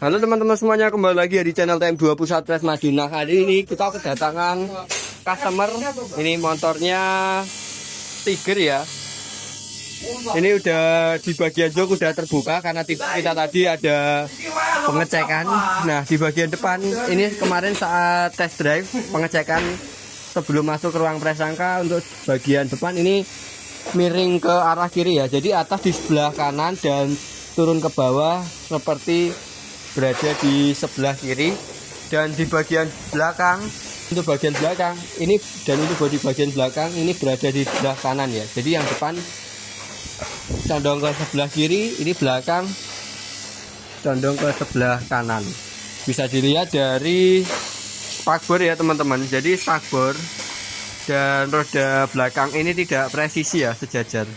Halo teman-teman semuanya, kembali lagi di channel TM2 Pusat Pres Madinah. Hari ini kita kedatangan customer. Ini motornya Tiger ya. Ini udah di bagian jok udah terbuka karena kita tadi ada pengecekan. Nah, di bagian depan ini kemarin saat test drive pengecekan sebelum masuk ke ruang prasangka, untuk bagian depan ini miring ke arah kiri ya. Jadi atas di sebelah kanan dan turun ke bawah seperti berada di sebelah kiri, dan di bagian belakang, untuk bagian belakang ini dan untuk bodi bagian belakang ini berada di sebelah kanan ya. Jadi yang depan condong ke sebelah kiri, ini belakang condong ke sebelah kanan. Bisa dilihat dari spakbor ya teman-teman. Jadi spakbor dan roda belakang ini tidak presisi ya, sejajar.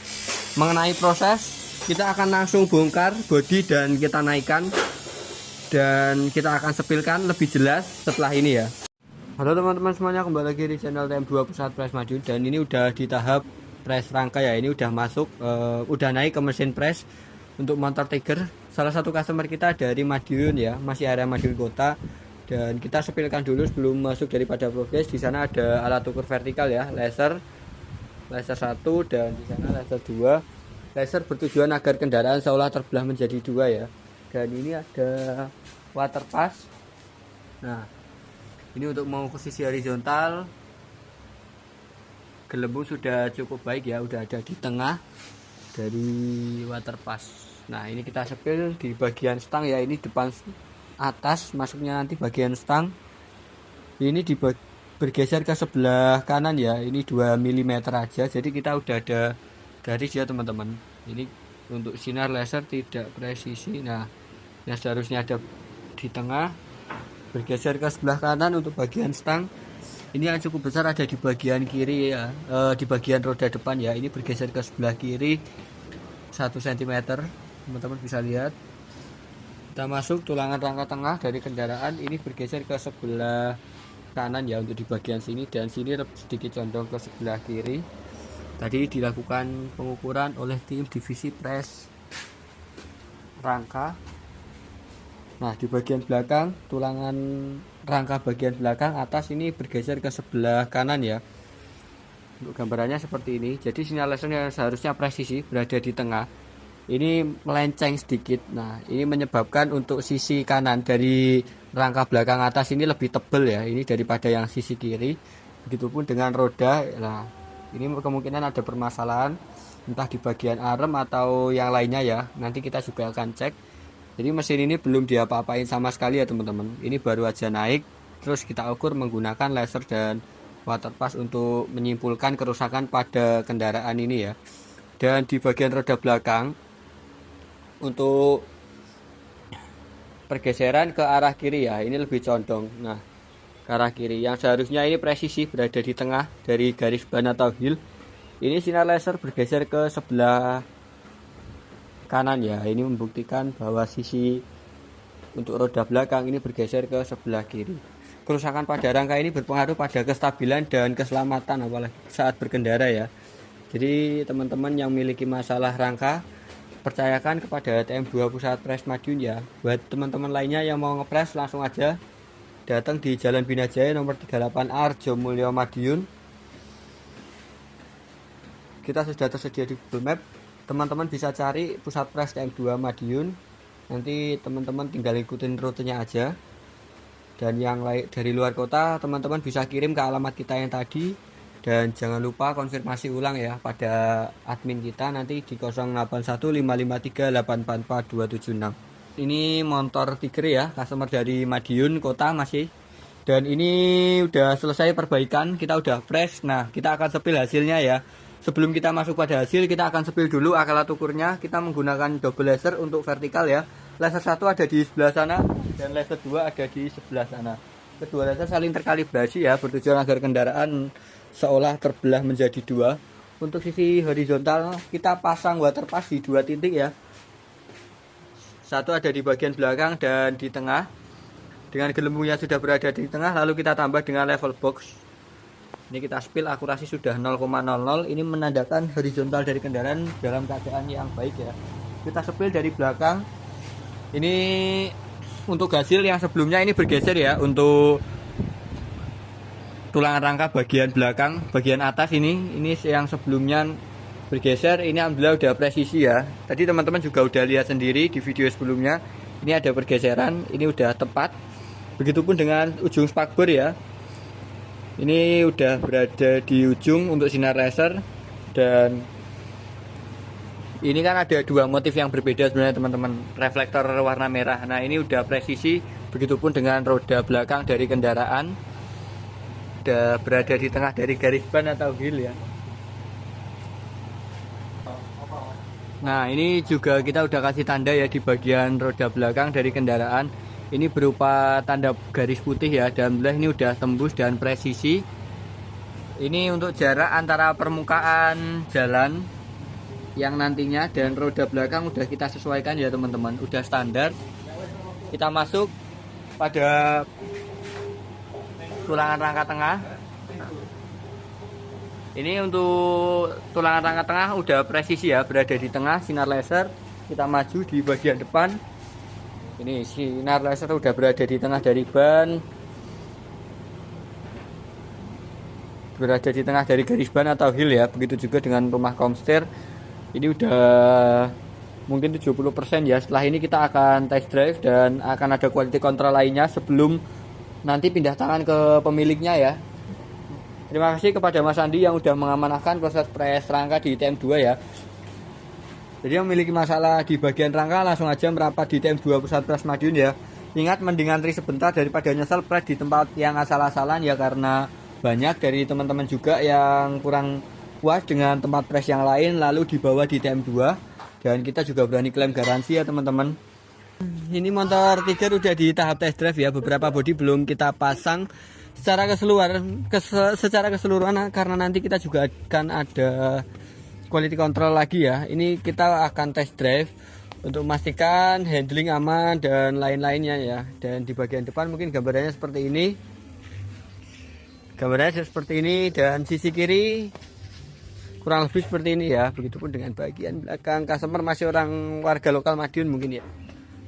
Mengenai proses, kita akan langsung bongkar bodi dan kita naikkan, dan kita akan sepilkan lebih jelas setelah ini ya. Halo teman-teman semuanya, kembali lagi di channel TM2 Pusat Pres Madiun. Dan ini udah di tahap pres rangka ya. Ini udah masuk, udah naik ke mesin pres untuk motor Tiger. Salah satu customer kita dari Madiun ya, masih area Madiun Kota. Dan kita sepilkan dulu sebelum masuk daripada progres. Di sana ada alat ukur vertikal ya, laser 1 dan di sana laser 2. Laser bertujuan agar kendaraan seolah terbelah menjadi 2 ya. Dan ini ada water pass. Nah, ini untuk mau posisi horizontal, gelembung sudah cukup baik ya, udah ada di tengah dari water pass. Nah, ini kita sepil di bagian stang ya, ini depan atas masuknya nanti bagian stang. Ini bergeser ke sebelah kanan ya, ini 2 mm aja. Jadi kita udah ada garis ya teman-teman. Ini untuk sinar laser tidak presisi. Nah, yang seharusnya ada di tengah bergeser ke sebelah kanan untuk bagian stang. Ini yang cukup besar ada di bagian kiri ya, di bagian roda depan ya. Ini bergeser ke sebelah kiri 1 cm, teman-teman bisa lihat. Kita masuk tulangan rangka tengah dari kendaraan, ini bergeser ke sebelah kanan ya untuk di bagian sini, dan sini sedikit condong ke sebelah kiri. Tadi dilakukan pengukuran oleh tim divisi pres rangka. Nah, di bagian belakang, tulangan rangka bagian belakang atas ini bergeser ke sebelah kanan ya. Untuk gambarannya seperti ini. Jadi sinyal laser yang seharusnya presisi berada di tengah, ini melenceng sedikit. Nah, ini menyebabkan untuk sisi kanan dari rangka belakang atas ini lebih tebal ya, ini daripada yang sisi kiri. Begitupun dengan roda. Nah, ini kemungkinan ada permasalahan entah di bagian arem atau yang lainnya ya. Nanti kita juga akan cek. Jadi mesin ini belum diapa-apain sama sekali ya teman-teman. Ini baru aja naik, terus kita ukur menggunakan laser dan water pass untuk menyimpulkan kerusakan pada kendaraan ini ya. Dan di bagian roda belakang untuk pergeseran ke arah kiri ya, ini lebih condong. Nah, ke arah kiri yang seharusnya ini presisi berada di tengah dari garis ban atau heel. Ini sinar laser bergeser ke sebelah kanan ya. Ini membuktikan bahwa sisi untuk roda belakang ini bergeser ke sebelah kiri. Kerusakan pada rangka ini berpengaruh pada kestabilan dan keselamatan apalagi saat berkendara ya. Jadi teman-teman yang memiliki masalah rangka, percayakan kepada TM2 Pusat Pres Madiun ya. Buat teman-teman lainnya yang mau ngepres, langsung aja datang di Jalan Binajaya nomor 38 Arjomulyo Madiun. Kita sudah tersedia di Google Map. Teman-teman bisa cari Pusat Pres TM2 Madiun. Nanti teman-teman tinggal ikutin rutenya aja. Dan yang lain dari luar kota, teman-teman bisa kirim ke alamat kita yang tadi. Dan jangan lupa konfirmasi ulang ya pada admin kita nanti di 081553844276. Ini motor Tiger ya, customer dari Madiun Kota masih. Dan ini udah selesai perbaikan, kita udah press. Nah, kita akan sepil hasilnya ya. Sebelum kita masuk pada hasil, kita akan sepil dulu alat ukurnya. Kita menggunakan double laser untuk vertikal ya. Laser 1 ada di sebelah sana dan laser 2 ada di sebelah sana. Kedua laser saling terkalibrasi ya, bertujuan agar kendaraan seolah terbelah menjadi 2. Untuk sisi horizontal kita pasang water pass di 2 titik ya. Satu ada di bagian belakang dan di tengah. Dengan gelembungnya sudah berada di tengah, lalu kita tambah dengan level box. Ini kita spill, akurasi sudah 0,00. Ini menandakan horizontal dari kendaraan dalam keadaan yang baik ya. Kita spill dari belakang. Ini untuk hasil yang sebelumnya ini bergeser ya, untuk tulangan rangka bagian belakang, bagian atas ini yang sebelumnya bergeser, ini alhamdulillah udah presisi ya. Tadi teman-teman juga udah lihat sendiri di video sebelumnya, ini ada pergeseran, ini udah tepat. Begitupun dengan ujung spakbor ya, ini udah berada di ujung untuk sinar laser. Dan ini kan ada dua motif yang berbeda sebenarnya teman-teman, reflektor warna merah. Nah ini udah presisi. Begitupun dengan roda belakang dari kendaraan, udah berada di tengah dari garis ban atau wheel ya. Nah ini juga kita udah kasih tanda ya di bagian roda belakang dari kendaraan. Ini berupa tanda garis putih ya, dan alhamdulillah ini udah tembus dan presisi. Ini untuk jarak antara permukaan jalan yang nantinya dan roda belakang udah kita sesuaikan ya teman-teman, udah standar. Kita masuk pada tulangan rangka tengah. Ini untuk tulangan rangka tengah udah presisi ya, berada di tengah sinar laser. Kita maju di bagian depan. Ini sinar laser udah berada di tengah dari ban, berada di tengah dari garis ban atau heel ya. Begitu juga dengan rumah komster. Ini udah mungkin 70% ya. Setelah ini kita akan test drive dan akan ada quality control lainnya sebelum nanti pindah tangan ke pemiliknya ya. Terima kasih kepada Mas Andi yang udah mengamanahkan proses press rangka di TM2 ya. Jadi yang memiliki masalah di bagian rangka langsung aja merapat di TM2 Pusat Press Madiun ya. Ingat mending antri sebentar daripada nyesel press di tempat yang asal-asalan ya, karena banyak dari teman-teman juga yang kurang puas dengan tempat press yang lain lalu dibawa di TM2, dan kita juga berani klaim garansi ya teman-teman. Ini motor Tiger udah di tahap test drive ya, beberapa bodi belum kita pasang secara keseluruhan karena nanti kita juga akan ada quality control lagi ya. Ini kita akan test drive untuk memastikan handling aman dan lain-lainnya ya. Dan di bagian depan mungkin gambarannya seperti ini. Dan sisi kiri kurang lebih seperti ini ya. Begitupun dengan bagian belakang. Customer masih orang warga lokal Madiun mungkin ya.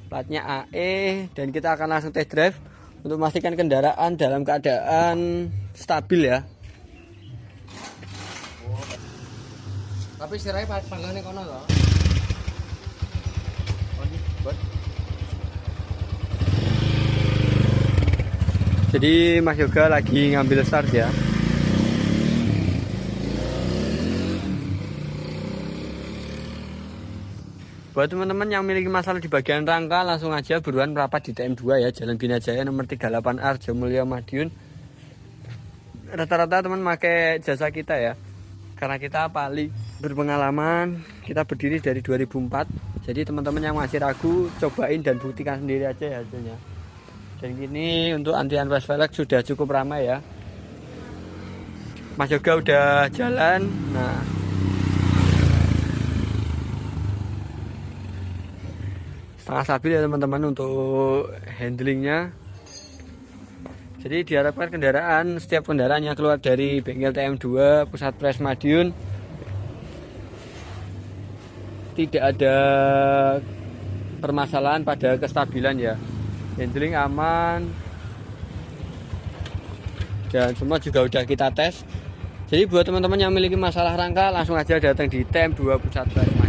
Platnya AE, dan kita akan langsung test drive untuk memastikan kendaraan dalam keadaan stabil ya. Tapi sirai panggilnya kono loh. Jadi Mas Yoga lagi ngambil start ya. Buat teman-teman yang memiliki masalah di bagian rangka, langsung aja buruan merapat di TM2 ya, Jalan Bina Jaya nomor 38 Arjomulyo Madiun. Rata-rata teman pakai jasa kita ya, karena kita paling berpengalaman, kita berdiri dari 2004. Jadi teman-teman yang masih ragu, cobain dan buktikan sendiri aja ya hasilnya. Dan gini untuk antrian press velg sudah cukup ramai ya. Mas Yoga udah jalan. Nah, sangat stabil ya teman-teman untuk handlingnya. Jadi diharapkan setiap kendaraan yang keluar dari bengkel TM2 Pusat Press Madiun tidak ada permasalahan pada kestabilan ya. Handling aman dan semua juga udah kita tes. Jadi buat teman-teman yang memiliki masalah rangka, langsung aja datang di TM2 Pusat Press Madiun.